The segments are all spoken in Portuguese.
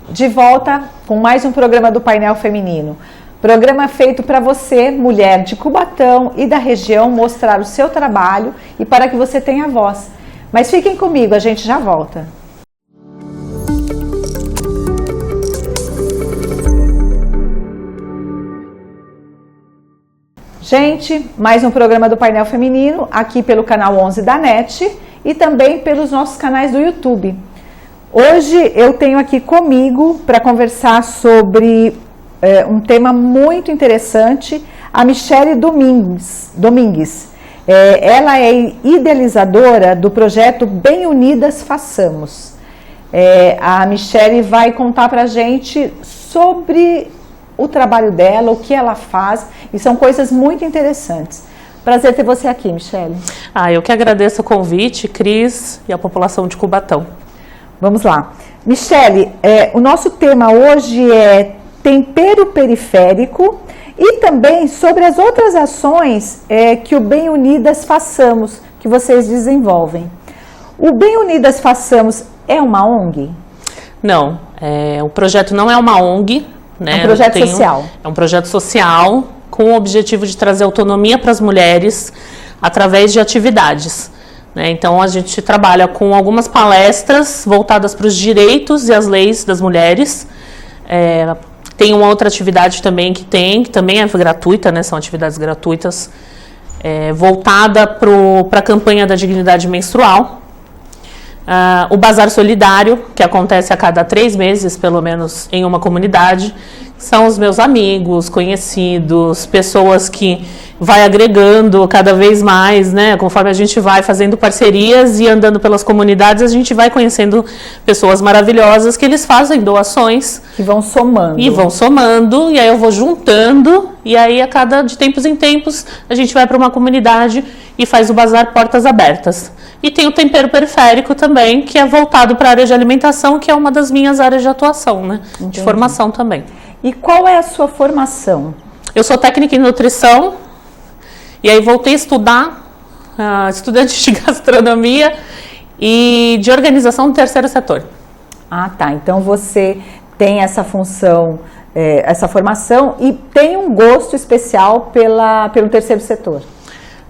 De volta com mais um programa do Painel Feminino. Programa feito para você, mulher de Cubatão e da região, mostrar o seu trabalho e para que você tenha voz. Mas fiquem comigo, a gente já volta. Gente, mais um programa do Painel Feminino, aqui pelo canal 11 da NET e também pelos nossos canais do YouTube. Hoje eu tenho aqui comigo para conversar sobre um tema muito interessante, a Michele Domingues. Ela é idealizadora do projeto Bem Unidas Façamos. A Michele vai contar para a gente sobre o trabalho dela, o que ela faz, e são coisas muito interessantes. Prazer ter você aqui, Michele. Eu que agradeço o convite, Cris, e a população de Cubatão. Vamos lá. Michele, o nosso tema hoje é tempero periférico e também sobre as outras ações que o Bem Unidas Façamos, que vocês desenvolvem. O Bem Unidas Façamos é uma ONG? Não, o projeto não é uma ONG, né? É um projeto social. É um projeto social com o objetivo de trazer autonomia para as mulheres através de atividades. Então, a gente trabalha com algumas palestras voltadas para os direitos e as leis das mulheres. Tem uma outra atividade também que também é gratuita, né? São atividades gratuitas, voltada para a campanha da dignidade menstrual. O Bazar Solidário, que acontece a cada 3 meses, pelo menos, em uma comunidade. São os meus amigos, conhecidos, pessoas que vai agregando cada vez mais, né? Conforme a gente vai fazendo parcerias e andando pelas comunidades, a gente vai conhecendo pessoas maravilhosas que eles fazem doações. Que vão somando. E vão somando, e aí eu vou juntando, e aí de tempos em tempos a gente vai para uma comunidade e faz o Bazar Portas Abertas. E tem o tempero periférico também, que é voltado para a área de alimentação, que é uma das minhas áreas de atuação, né? Entendi. De formação também. E qual é a sua formação? Eu sou técnica em nutrição, e aí voltei a estudar, estudante de gastronomia e de organização do terceiro setor. Tá. Então você tem essa função, essa formação e tem um gosto especial pelo terceiro setor.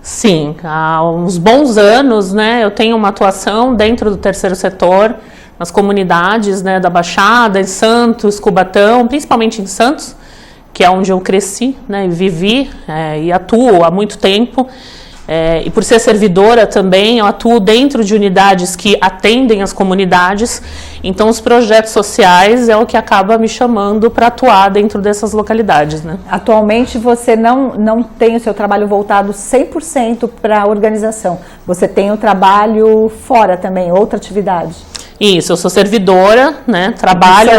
Sim, há uns bons anos, né, eu tenho uma atuação dentro do terceiro setor, nas comunidades, né, da Baixada, em Santos, Cubatão, principalmente em Santos, que é onde eu cresci, né, e vivi e atuo há muito tempo. E por ser servidora também, eu atuo dentro de unidades que atendem as comunidades, então os projetos sociais é o que acaba me chamando para atuar dentro dessas localidades, né? Atualmente você não tem o seu trabalho voltado 100% para a organização, você tem o trabalho fora também, outra atividade? Isso, eu sou servidora, né? Trabalho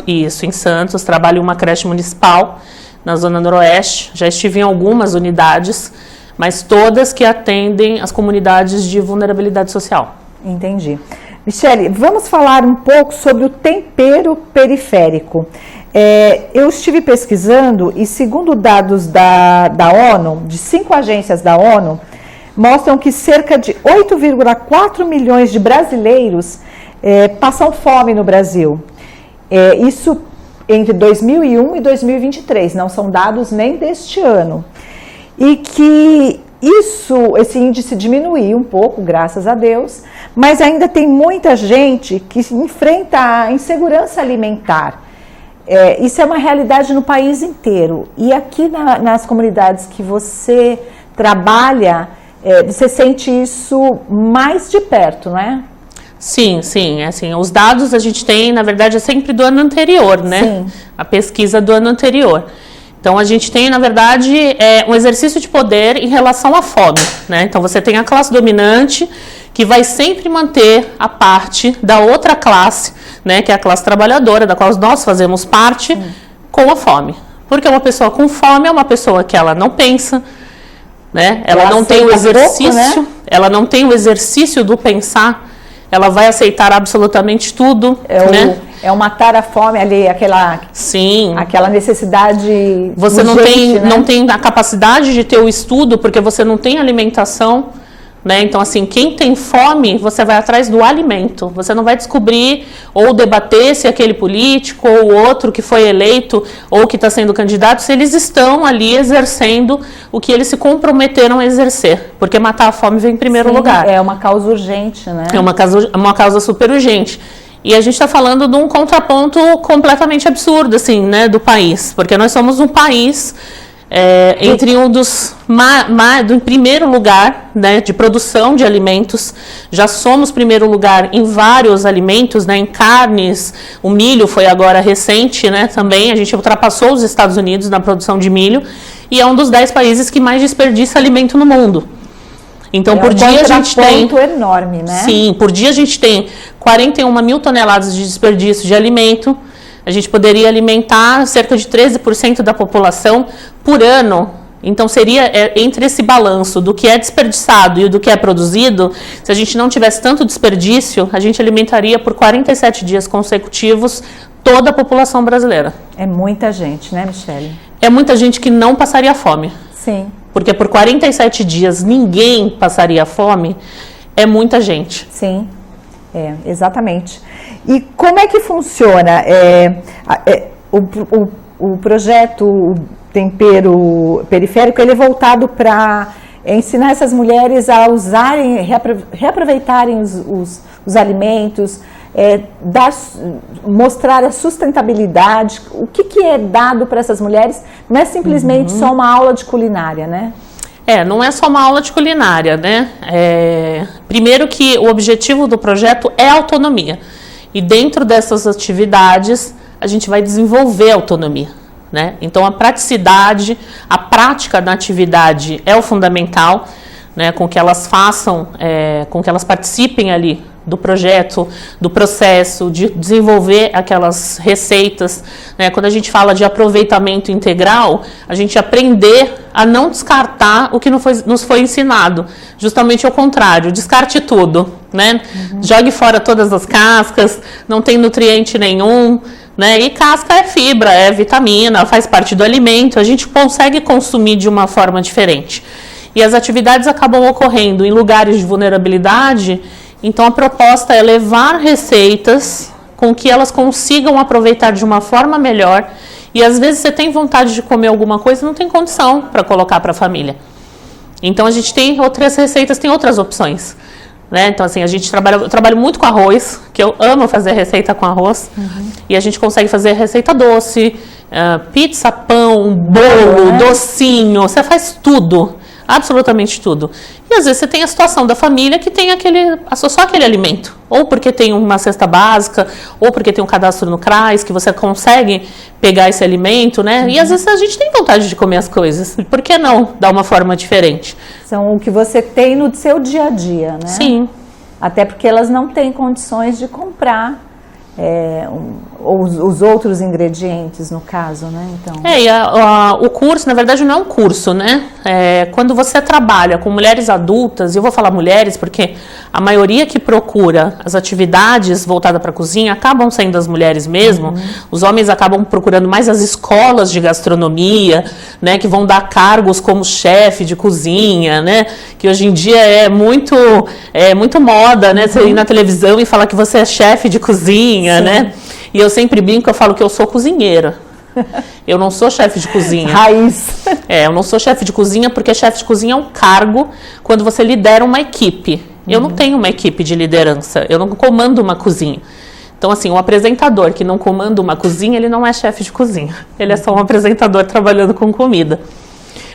em Santos, trabalho em uma creche municipal na Zona Noroeste, já estive em algumas unidades, mas todas que atendem as comunidades de vulnerabilidade social. Entendi. Michele, vamos falar um pouco sobre o tempero periférico. Eu estive pesquisando e segundo dados da ONU, de 5 agências da ONU, mostram que cerca de 8,4 milhões de brasileiros passam fome no Brasil. Isso entre 2001 e 2023, não são dados nem deste ano. E que esse índice diminuiu um pouco, graças a Deus, mas ainda tem muita gente que enfrenta a insegurança alimentar. Isso é uma realidade no país inteiro. E aqui nas comunidades que você trabalha, você sente isso mais de perto, não é? Sim, sim. Assim, os dados a gente tem, na verdade, é sempre do ano anterior, né? Sim. A pesquisa do ano anterior. Então, a gente tem, na verdade, um exercício de poder em relação à fome, né? Então, você tem a classe dominante, que vai sempre manter a parte da outra classe, né? Que é a classe trabalhadora, da qual nós fazemos parte, com a fome. Porque uma pessoa com fome é uma pessoa que ela não pensa, né? Ela não tem o exercício, pouco, né? Ela não tem o exercício do pensar, ela vai aceitar absolutamente tudo, né? É o matar a fome ali, aquela necessidade. Você urgente, não tem a capacidade de ter o estudo, porque você não tem alimentação, né? Então, assim, quem tem fome, você vai atrás do alimento. Você não vai descobrir ou debater se aquele político ou outro que foi eleito ou que está sendo candidato, se eles estão ali exercendo o que eles se comprometeram a exercer. Porque matar a fome vem em primeiro lugar. É uma causa urgente, né? É uma causa super urgente. E a gente está falando de um contraponto completamente absurdo, assim, né, do país. Porque nós somos um país... entre um dos do primeiro lugar, né, de produção de alimentos. Já somos primeiro lugar em vários alimentos, né, em carnes. O milho foi agora recente, né, também a gente ultrapassou os Estados Unidos na produção de milho e é um dos 10 países que mais desperdiça alimento no mundo. Então, por dia a gente tem... enorme, né? Sim, por dia a gente tem 41 mil toneladas de desperdício de alimento. A gente poderia alimentar cerca de 13% da população por ano. Então, seria entre esse balanço do que é desperdiçado e do que é produzido, se a gente não tivesse tanto desperdício, a gente alimentaria por 47 dias consecutivos toda a população brasileira. É muita gente, né, Michele? É muita gente que não passaria fome. Sim. Porque por 47 dias ninguém passaria fome, é muita gente. Sim, exatamente. E como é que funciona o projeto o Tempero Periférico? Ele é voltado para ensinar essas mulheres a usarem, reaproveitarem os alimentos, mostrar a sustentabilidade. O que é dado para essas mulheres? Não é simplesmente só uma aula de culinária, né? Não é só uma aula de culinária, né? Primeiro que o objetivo do projeto é a autonomia. E dentro dessas atividades, a gente vai desenvolver a autonomia, né? Então, a praticidade, a prática da atividade é o fundamental, né? Com que elas façam, com que elas participem ali do projeto, do processo, de desenvolver aquelas receitas, né? Quando a gente fala de aproveitamento integral, a gente aprender a não descartar o que nos foi ensinado, justamente ao contrário, descarte tudo, né? Jogue fora todas as cascas, não tem nutriente nenhum, né? E casca é fibra, é vitamina, faz parte do alimento, a gente consegue consumir de uma forma diferente. E as atividades acabam ocorrendo em lugares de vulnerabilidade. Então, a proposta é levar receitas com que elas consigam aproveitar de uma forma melhor. E, às vezes, você tem vontade de comer alguma coisa e não tem condição para colocar para a família. Então, a gente tem outras receitas, tem outras opções, né? Então, assim, eu trabalho muito com arroz, que eu amo fazer receita com arroz. E a gente consegue fazer receita doce, pizza, pão, bolo, docinho, você faz tudo. Absolutamente tudo. E às vezes você tem a situação da família que tem só aquele alimento. Ou porque tem uma cesta básica, ou porque tem um cadastro no CRAS, que você consegue pegar esse alimento, né? E às vezes a gente tem vontade de comer as coisas. Por que não dar uma forma diferente? São o que você tem no seu dia a dia, né? Sim. Até porque elas não têm condições de comprar os outros ingredientes, no caso, né? Então... o curso, na verdade, não é um curso, né? Quando você trabalha com mulheres adultas, e eu vou falar mulheres porque a maioria que procura as atividades voltadas para a cozinha acabam sendo as mulheres mesmo. Os homens acabam procurando mais as escolas de gastronomia, né? Que vão dar cargos como chefe de cozinha, né? Que hoje em dia é muito moda, né? Você ir na televisão e falar que você é chefe de cozinha, né? E eu sempre brinco, eu falo que eu sou cozinheira. Eu não sou chefe de cozinha. Raiz. Eu não sou chefe de cozinha, porque chefe de cozinha é um cargo quando você lidera uma equipe. Eu não tenho uma equipe de liderança, eu não comando uma cozinha. Então, assim, um apresentador que não comanda uma cozinha, ele não é chefe de cozinha. Ele é só um apresentador trabalhando com comida.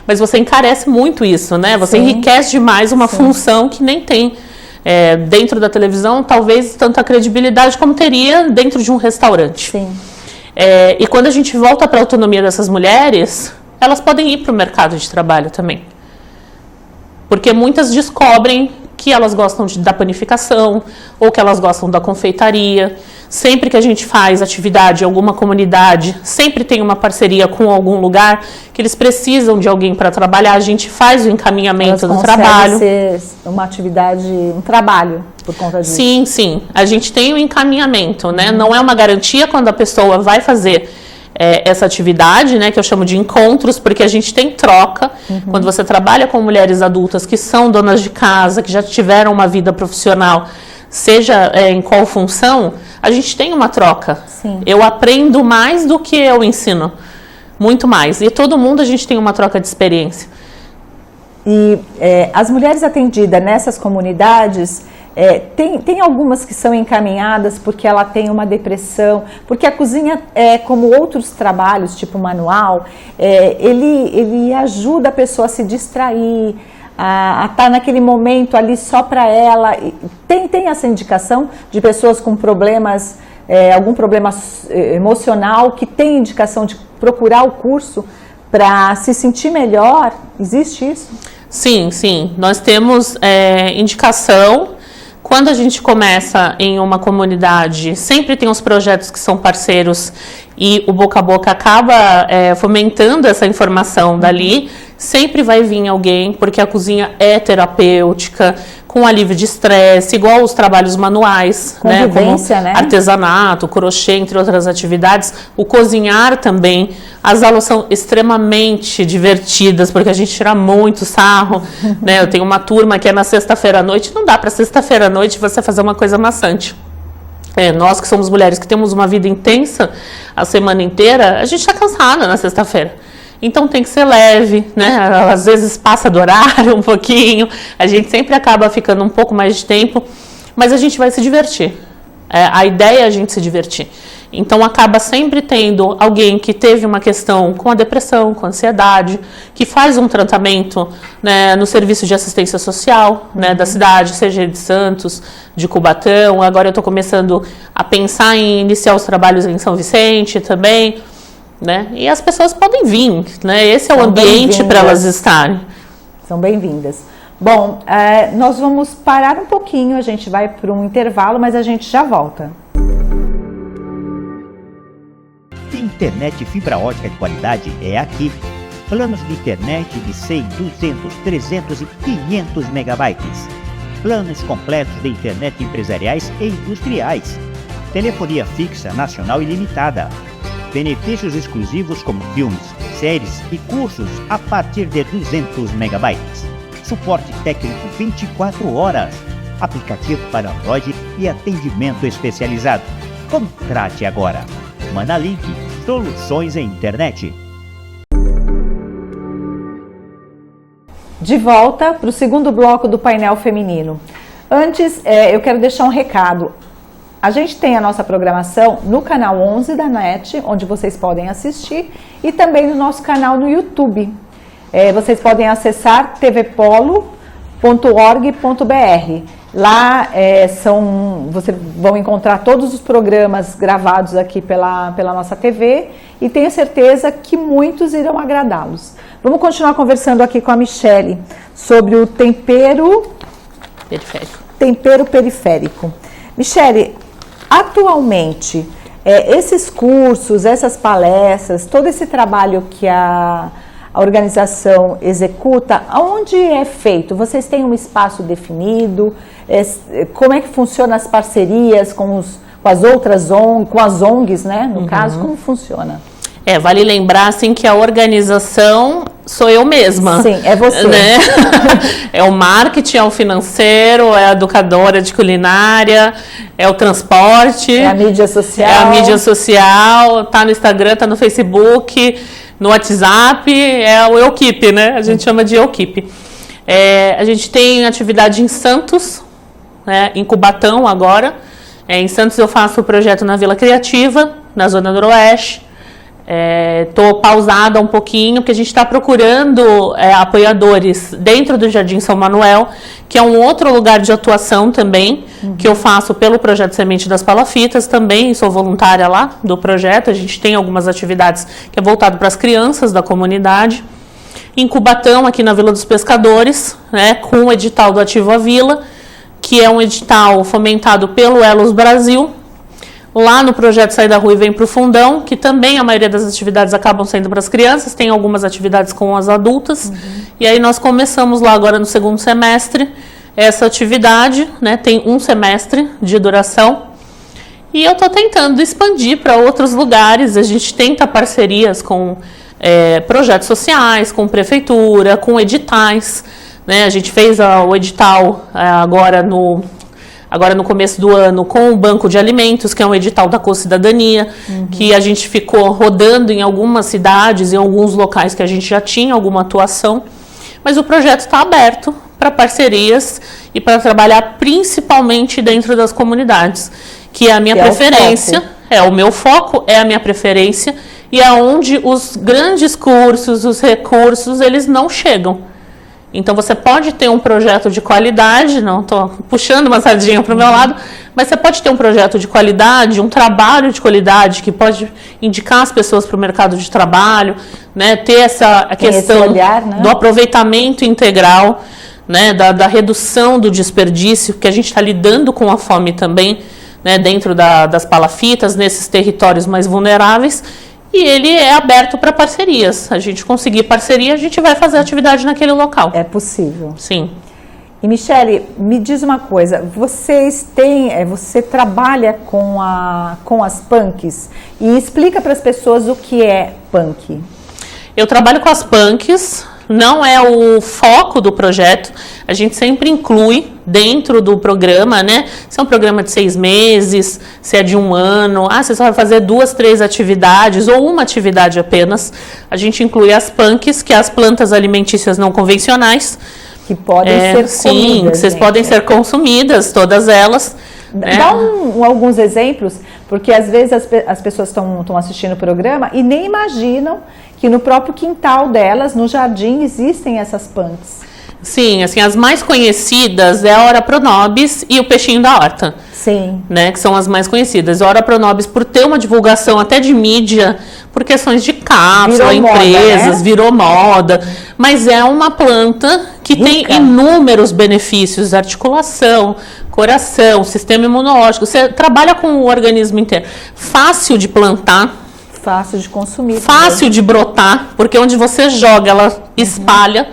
Mas você encarece muito isso, né? Você enriquece demais uma função que nem tem dentro da televisão, talvez tanta credibilidade como teria dentro de um restaurante. Sim. E quando a gente volta para a autonomia dessas mulheres, elas podem ir para o mercado de trabalho também. Porque muitas descobrem que elas gostam da panificação ou que elas gostam da confeitaria. Sempre que a gente faz atividade em alguma comunidade, sempre tem uma parceria com algum lugar que eles precisam de alguém para trabalhar, a gente faz o encaminhamento do trabalho. Ser uma atividade, um trabalho por conta disso. Sim, sim. A gente tem o encaminhamento, né? Não é uma garantia quando a pessoa vai fazer essa atividade, né, que eu chamo de encontros, porque a gente tem troca. Quando você trabalha com mulheres adultas que são donas de casa, que já tiveram uma vida profissional, seja em qual função, a gente tem uma troca. Sim. Eu aprendo mais do que eu ensino, muito mais. E todo mundo a gente tem uma troca de experiência. E as mulheres atendidas nessas comunidades, tem algumas que são encaminhadas porque ela tem uma depressão, porque a cozinha, como outros trabalhos, tipo manual, ele ajuda a pessoa a se distrair, a estar naquele momento ali só para ela. Tem essa indicação de pessoas com problemas, algum problema emocional, que tem indicação de procurar o curso para se sentir melhor? Existe isso? Sim, sim. Nós temos indicação. Quando a gente começa em uma comunidade, sempre tem os projetos que são parceiros e o boca a boca acaba fomentando essa informação dali. Sempre vai vir alguém, porque a cozinha é terapêutica, com alívio de estresse, igual os trabalhos manuais, convivência, né? Como artesanato, crochê, entre outras atividades. O cozinhar também. As aulas são extremamente divertidas, porque a gente tira muito sarro, né? Eu tenho uma turma que é na sexta-feira à noite. Não dá para sexta-feira à noite você fazer uma coisa maçante. Nós que somos mulheres que temos uma vida intensa a semana inteira, a gente está cansada na sexta-feira. Então tem que ser leve, né? Às vezes passa do horário um pouquinho, a gente sempre acaba ficando um pouco mais de tempo, mas a gente vai se divertir. A ideia é a gente se divertir. Então acaba sempre tendo alguém que teve uma questão com a depressão, com a ansiedade, que faz um tratamento, né, no serviço de assistência social, né, da cidade, seja de Santos, de Cubatão. Agora eu estou começando a pensar em iniciar os trabalhos em São Vicente também. Né? E as pessoas podem vir, né? Esse é o ambiente para elas estarem. São bem-vindas. Bom, nós vamos parar um pouquinho, a gente vai para um intervalo, mas a gente já volta. Internet fibra ótica de qualidade é aqui. Planos de internet de 100, 200, 300 e 500 megabytes. Planos completos de internet empresariais e industriais. Telefonia fixa nacional ilimitada. Benefícios exclusivos como filmes, séries e cursos a partir de 200 megabytes. Suporte técnico 24 horas. Aplicativo para Android e atendimento especializado. Contrate agora. Manalink, soluções em internet. De volta para o segundo bloco do painel feminino. Antes, eu quero deixar um recado. A gente tem a nossa programação no canal 11 da NET, onde vocês podem assistir, e também no nosso canal no YouTube. Vocês podem acessar tvpolo.org.br. Lá vocês vão encontrar todos os programas gravados aqui pela nossa TV e tenho certeza que muitos irão agradá-los. Vamos continuar conversando aqui com a Michele sobre o tempero periférico. Michele, atualmente, esses cursos, essas palestras, todo esse trabalho que a organização executa, aonde é feito? Vocês têm um espaço definido? Como é que funcionam as parcerias com as outras ONGs, com as ONGs, né? No caso, como funciona? Vale lembrar, assim, que a organização sou eu mesma. Sim, é você. Né? É o marketing, é o financeiro, é a educadora de culinária, é o transporte. É a mídia social. É a mídia social, tá no Instagram, tá no Facebook, no WhatsApp, é o Equipe, né? A gente chama de Equipe. A gente tem atividade em Santos, né? Em Cubatão agora. Em Santos eu faço o projeto na Vila Criativa, na Zona Noroeste. Estou pausada um pouquinho, porque a gente está procurando apoiadores dentro do Jardim São Manuel, que é um outro lugar de atuação também, que eu faço pelo Projeto Semente das Palafitas, também sou voluntária lá do projeto. A gente tem algumas atividades que é voltado para as crianças da comunidade. Em Cubatão, aqui na Vila dos Pescadores, né, com o edital do Ativo a Vila, que é um edital fomentado pelo Elos Brasil. Lá no projeto Sai da Rua e Vem para o Fundão, que também a maioria das atividades acabam sendo para as crianças, tem algumas atividades com as adultas. E aí nós começamos lá agora no segundo semestre essa atividade, né? Tem um semestre de duração. E eu estou tentando expandir para outros lugares. A gente tenta parcerias com projetos sociais, com prefeitura, com editais, né? A gente fez o edital agora no começo do ano com o Banco de Alimentos, que é um edital da Co-Cidadania, que a gente ficou rodando em algumas cidades, em alguns locais que a gente já tinha alguma atuação, mas o projeto está aberto para parcerias e para trabalhar principalmente dentro das comunidades, que é a minha preferência, o meu foco, é a minha preferência, e é onde os grandes cursos, os recursos, eles não chegam. Então, você pode ter um projeto de qualidade, não estou puxando uma sardinha para o meu lado, mas você pode ter um projeto de qualidade, um trabalho de qualidade que pode indicar as pessoas para o mercado de trabalho, né? Ter a questão olhar, né? Do aproveitamento integral, né? Da redução do desperdício, que a gente está lidando com a fome também, né? Dentro das palafitas, nesses territórios mais vulneráveis. E ele é aberto para parcerias. A gente conseguir parceria, a gente vai fazer atividade naquele local. É possível. Sim. E, Michele, me diz uma coisa. Você trabalha com as punks e explica para as pessoas o que é punk. Eu trabalho com as punks. Não é o foco do projeto, a gente sempre inclui dentro do programa, né? Se é um programa de 6 meses, se é de 1 ano, você só vai fazer 2, 3 atividades ou uma atividade apenas, a gente inclui as punks, que é as plantas alimentícias não convencionais. Que podem ser comidas. Sim, que vocês podem ser consumidas, todas elas. Dá alguns exemplos, porque às vezes as pessoas estão assistindo o programa e nem imaginam que no próprio quintal delas, no jardim, existem essas punks. Sim, assim, as mais conhecidas é a Ora Pronobis e o peixinho da horta. Sim. Né, que são as mais conhecidas. A Ora Pronobis, por ter uma divulgação até de mídia, por questões de cápsula, empresas, virou moda, mas é uma planta que tem inúmeros benefícios, articulação, coração, sistema imunológico. Você trabalha com o organismo inteiro. Fácil de plantar. Fácil de consumir. Fácil de brotar, porque onde você joga, ela espalha.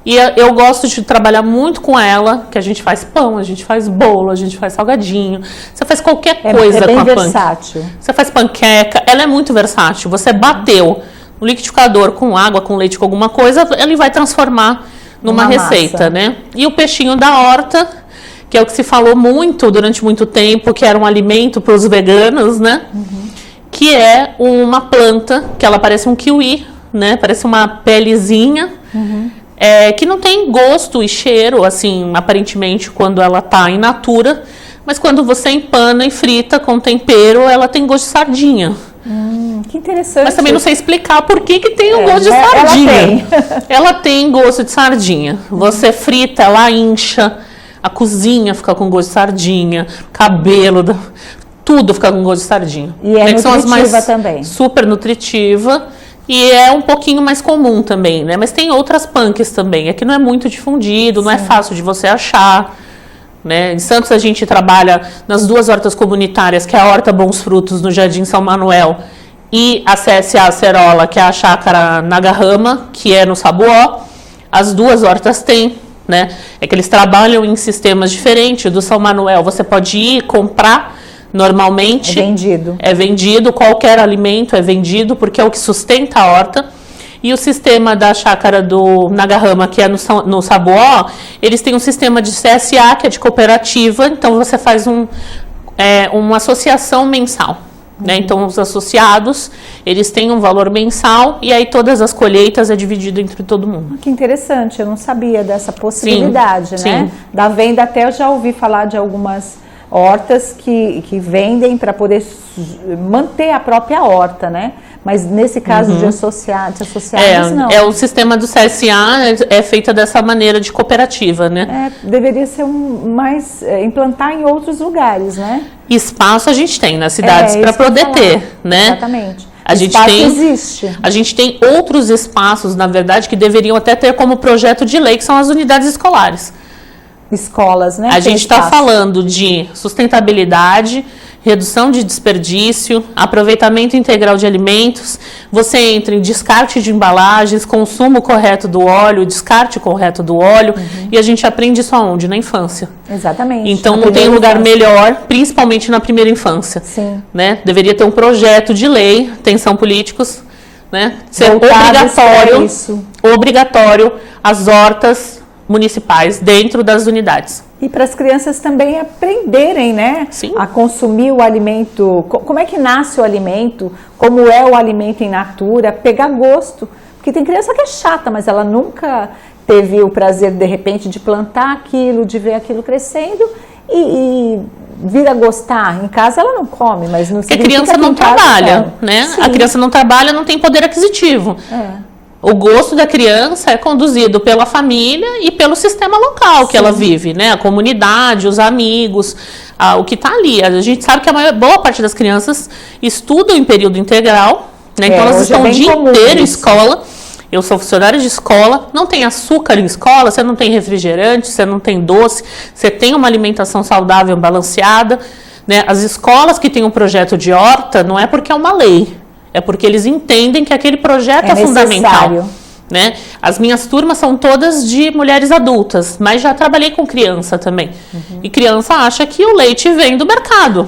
E eu gosto de trabalhar muito com ela, que a gente faz pão, a gente faz bolo, a gente faz salgadinho. Você faz qualquer coisa com a punk. É bem versátil. Você faz panqueca, ela é muito versátil. Você bateu no liquidificador com água, com leite, com alguma coisa, ele vai transformar numa receita, né? E o peixinho da horta, que é o que se falou muito durante muito tempo, que era um alimento para os veganos, né? Que é uma planta, que ela parece um kiwi, né? Parece uma pelezinha. Que não tem gosto e cheiro, assim, aparentemente, quando ela tá in natura, mas quando você empana e frita com tempero, ela tem gosto de sardinha. Que interessante. Mas também não sei explicar por que tem o gosto de sardinha. Ela tem gosto de sardinha. Você frita, ela incha, a cozinha fica com gosto de sardinha, cabelo, tudo fica com gosto de sardinha. E é nutritiva são as mais também. Super nutritiva. E é um pouquinho mais comum também, né? Mas tem outras punks também. É que não é muito difundido, não é fácil de você achar, né? Em Santos a gente trabalha nas 2 hortas comunitárias, que é a Horta Bons Frutos, no Jardim São Manuel, e a CSA Acerola, que é a Chácara Nagarrama, que é no Sabuó. As 2 hortas têm, né? É que eles trabalham em sistemas diferentes. Do São Manuel você pode ir comprar. Normalmente é vendido, qualquer alimento é vendido, porque é o que sustenta a horta. E o sistema da chácara do Nagarrama, que é no Sabuó, eles têm um sistema de CSA, que é de cooperativa, então você faz uma associação mensal. Né? Então os associados, eles têm um valor mensal e aí todas as colheitas é dividido entre todo mundo. Que interessante, eu não sabia dessa possibilidade, sim, né? Sim. Da venda até eu já ouvi falar de algumas hortas que vendem para poder manter a própria horta, né? Mas nesse caso de associados não. O sistema do CSA é feito dessa maneira de cooperativa, né? Deveria ser implantar em outros lugares, né? Espaço a gente tem nas cidades para poder ter, né? Exatamente. Existe. A gente tem outros espaços, na verdade, que deveriam até ter como projeto de lei, que são as unidades escolares. Escolas, né? A gente está falando de sustentabilidade, redução de desperdício, aproveitamento integral de alimentos, você entra em descarte de embalagens, consumo correto do óleo, descarte correto do óleo, e a gente aprende isso aonde? Na infância. Exatamente. Então não tem lugar melhor, principalmente na primeira infância. Sim. Né? Deveria ter um projeto de lei, atenção políticos, né? Ser obrigatório as hortas municipais dentro das unidades. E para as crianças também aprenderem, né? Sim. A consumir o alimento, como é que nasce o alimento, como é o alimento in natura, pegar gosto. Porque tem criança que é chata, mas ela nunca teve o prazer, de repente, de plantar aquilo, de ver aquilo crescendo e vir a gostar. Em casa ela não come, mas não significa que a criança não trabalha, né? Sim. A criança não trabalha, não tem poder aquisitivo. O gosto da criança é conduzido pela família e pelo sistema local que ela vive, né? A comunidade, os amigos, o que está ali. A gente sabe que a boa parte das crianças estudam em período integral, né? Então elas estão o dia inteiro em escola. Eu sou funcionária de escola, não tem açúcar em escola, você não tem refrigerante, você não tem doce, você tem uma alimentação saudável, balanceada, né? As escolas que têm um projeto de horta não é porque é uma lei. É porque eles entendem que aquele projeto é fundamental. Né? As minhas turmas são todas de mulheres adultas, mas já trabalhei com criança também. E criança acha que o leite vem do mercado.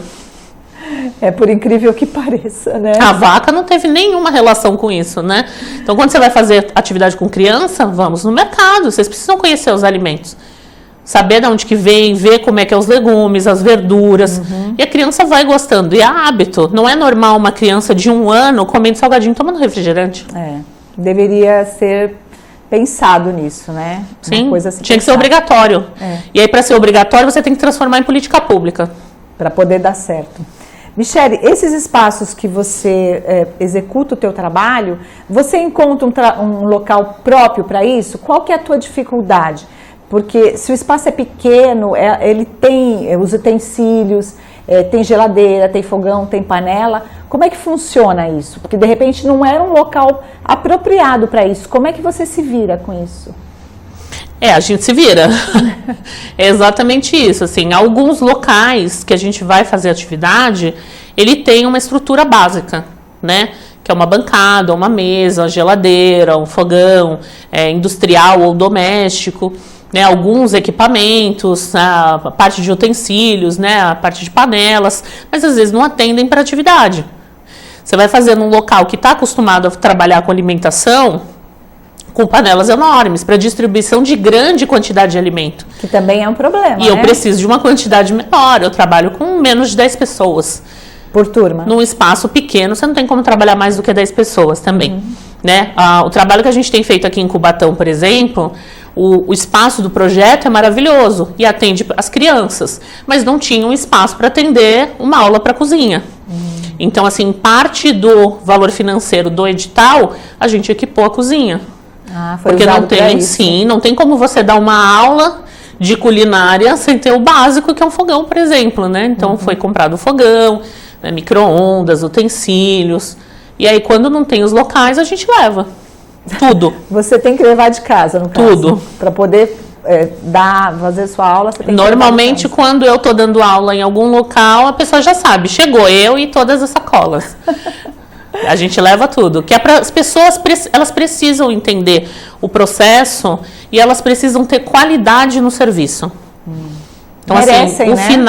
É por incrível que pareça, né? A vaca não teve nenhuma relação com isso, né? Então, quando você vai fazer atividade com criança, vamos no mercado. Vocês precisam conhecer os alimentos. Saber de onde que vem, ver como é que é os legumes, as verduras. E a criança vai gostando. E é hábito. Não é normal uma criança de 1 ano comendo salgadinho, tomando refrigerante. Deveria ser pensado nisso, né? Sim, uma coisa assim, tinha que ser obrigatório. E aí, para ser obrigatório, você tem que transformar em política pública. Para poder dar certo. Michele, esses espaços que você executa o teu trabalho, você encontra um local próprio para isso? Qual que é a tua dificuldade? Porque se o espaço é pequeno, ele tem os utensílios, tem geladeira, tem fogão, tem panela. Como é que funciona isso? Porque de repente não era um local apropriado para isso. Como é que você se vira com isso? A gente se vira. É exatamente isso. Assim, alguns locais que a gente vai fazer atividade, ele tem uma estrutura básica, né? Que é uma bancada, uma mesa, uma geladeira, um fogão industrial ou doméstico. Né, alguns equipamentos, a parte de utensílios, né, a parte de panelas, mas às vezes não atendem para atividade. Você vai fazer num local que está acostumado a trabalhar com alimentação, com panelas enormes, para distribuição de grande quantidade de alimento. Que também é um problema, E eu preciso de uma quantidade menor, eu trabalho com menos de 10 pessoas. Por turma? Num espaço pequeno, você não tem como trabalhar mais do que 10 pessoas também. Né? O trabalho que a gente tem feito aqui em Cubatão, por exemplo, o espaço do projeto é maravilhoso e atende as crianças, mas não tinha um espaço para atender uma aula para cozinha. Então, assim, parte do valor financeiro do edital, a gente equipou a cozinha. Foi porque usado não tem, sim, não tem como você dar uma aula de culinária sem ter o básico, que é um fogão, por exemplo, né? Então, foi comprado o fogão, né, micro-ondas, utensílios. E aí, quando não tem os locais, a gente leva tudo. Você tem que levar de casa, no caso. Tudo. Para poder fazer sua aula, você tem que Normalmente, quando eu tô dando aula em algum local, a pessoa já sabe, chegou eu e todas as sacolas. A gente leva tudo. Que é para as pessoas, elas precisam entender o processo e elas precisam ter qualidade no serviço. Então, merecem, assim,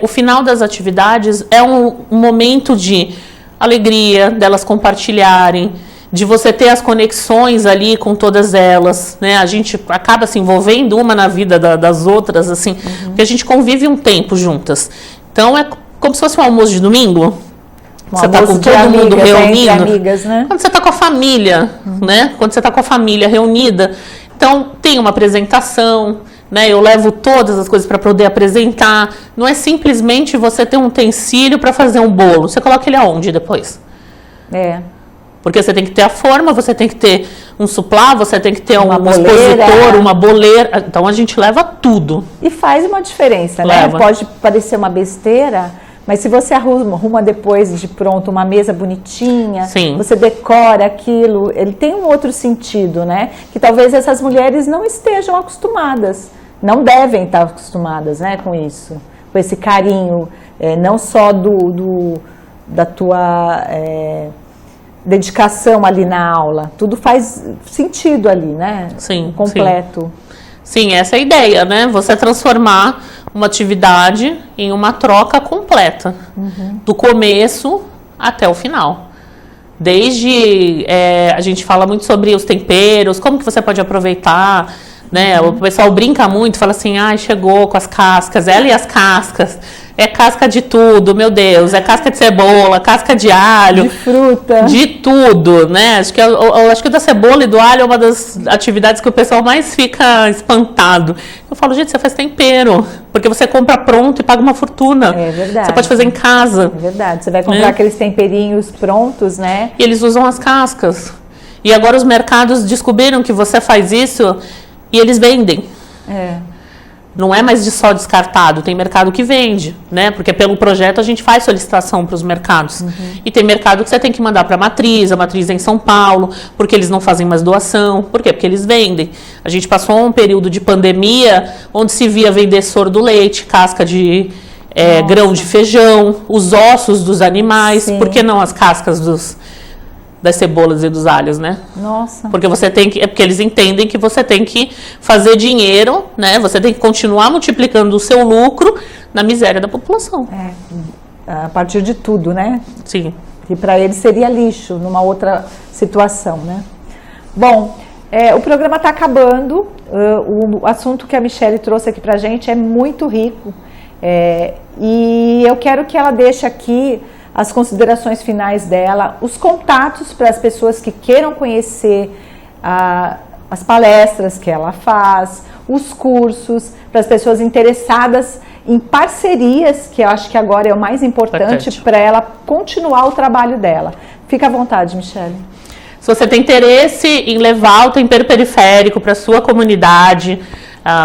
o final das atividades é um momento de alegria, delas compartilharem, de você ter as conexões ali com todas elas, né? A gente acaba se envolvendo uma na vida das outras, assim, porque a gente convive um tempo juntas. Então, é como se fosse um almoço de domingo. Você tá com todo mundo reunido. Amigas, né? Quando você tá com a família, né? Quando você tá com a família reunida. Então, tem uma apresentação, né? Eu levo todas as coisas para poder apresentar. Não é simplesmente você ter um utensílio para fazer um bolo. Você coloca ele aonde depois? Porque você tem que ter a forma, você tem que ter um suplá, você tem que ter um expositor, uma boleira. Então, a gente leva tudo. E faz uma diferença, né? Pode parecer uma besteira, mas se você arruma depois de pronto uma mesa bonitinha, você decora aquilo, ele tem um outro sentido, né? Que talvez essas mulheres não estejam acostumadas, não devem estar acostumadas, né, com isso, com esse carinho, não só da tua dedicação ali na aula. Tudo faz sentido ali, né? Sim, completo. Sim, essa é a ideia, né? Você transformar uma atividade em uma troca completa, do começo até o final. Desde, a gente fala muito sobre os temperos, como que você pode aproveitar, né? O pessoal brinca muito, fala assim, chegou com as cascas, ela e as cascas. É casca de tudo, meu Deus. É casca de cebola, casca de alho. De fruta. De tudo, né? Acho que o da cebola e do alho é uma das atividades que o pessoal mais fica espantado. Eu falo, gente, você faz tempero. Porque você compra pronto e paga uma fortuna. É verdade. Você pode fazer em casa. É verdade. Você vai comprar aqueles temperinhos prontos, né? E eles usam as cascas. E agora os mercados descobriram que você faz isso e eles vendem. Não é mais só descartado, tem mercado que vende, né? Porque pelo projeto a gente faz solicitação para os mercados. E tem mercado que você tem que mandar para a matriz é em São Paulo, porque eles não fazem mais doação. Por quê? Porque eles vendem. A gente passou um período de pandemia onde se via vender soro do leite, casca de grão de feijão, os ossos dos animais, Sim. por que não as cascas das cebolas e dos alhos, né? Nossa. Porque porque eles entendem que você tem que fazer dinheiro, né? Você tem que continuar multiplicando o seu lucro na miséria da população. A partir de tudo, né? Sim. Que para eles seria lixo, numa outra situação, né? Bom, o programa está acabando. O assunto que a Michele trouxe aqui para a gente é muito rico. E eu quero que ela deixe aqui as considerações finais dela, os contatos para as pessoas que queiram conhecer as palestras que ela faz, os cursos, para as pessoas interessadas em parcerias, que eu acho que agora é o mais importante para ela continuar o trabalho dela. Fica à vontade, Michele. Se você tem interesse em levar o tempero periférico para a sua comunidade,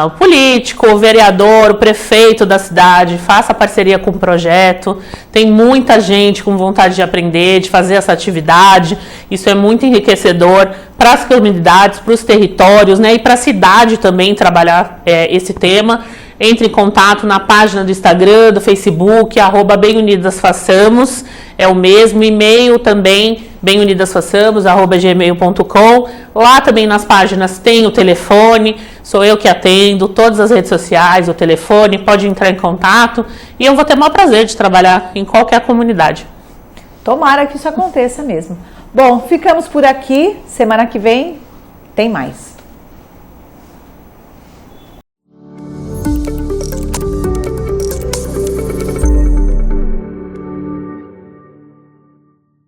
o político, o vereador, o prefeito da cidade, faça parceria com o projeto. Tem muita gente com vontade de aprender, de fazer essa atividade. Isso é muito enriquecedor para as comunidades, para os territórios, né? E para a cidade também trabalhar esse tema. Entre em contato na página do Instagram, do Facebook, @BemUnidasFaçamos, é o mesmo, e-mail também, bemunidasfaçamos@gmail.com. Lá também nas páginas tem o telefone, sou eu que atendo, todas as redes sociais, o telefone, pode entrar em contato e eu vou ter o maior prazer de trabalhar em qualquer comunidade. Tomara que isso aconteça mesmo. Bom, ficamos por aqui, semana que vem tem mais.